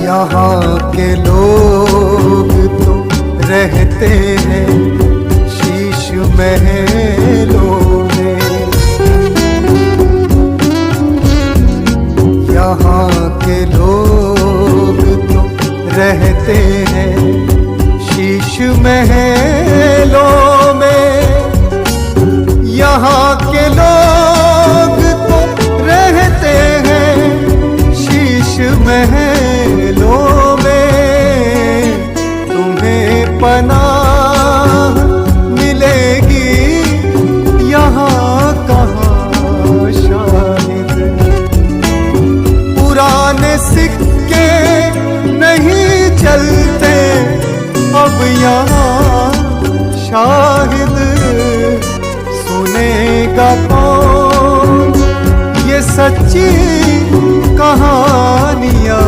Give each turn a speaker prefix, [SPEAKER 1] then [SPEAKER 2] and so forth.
[SPEAKER 1] यहाँ के लोग तो रहते हैं शीश महलों में। यहाँ के लोग तो रहते हैं शीश महलों में। यहाँ के लोग तो रहते हैं शीश महलों में। तुम्हें पनाह मिलेगी यहाँ कहाँ शाहिद। पुराने सिक्के नहीं चलते अब यहाँ शाहिद। सुनेगा कौन ये सच्ची कहानियाँ।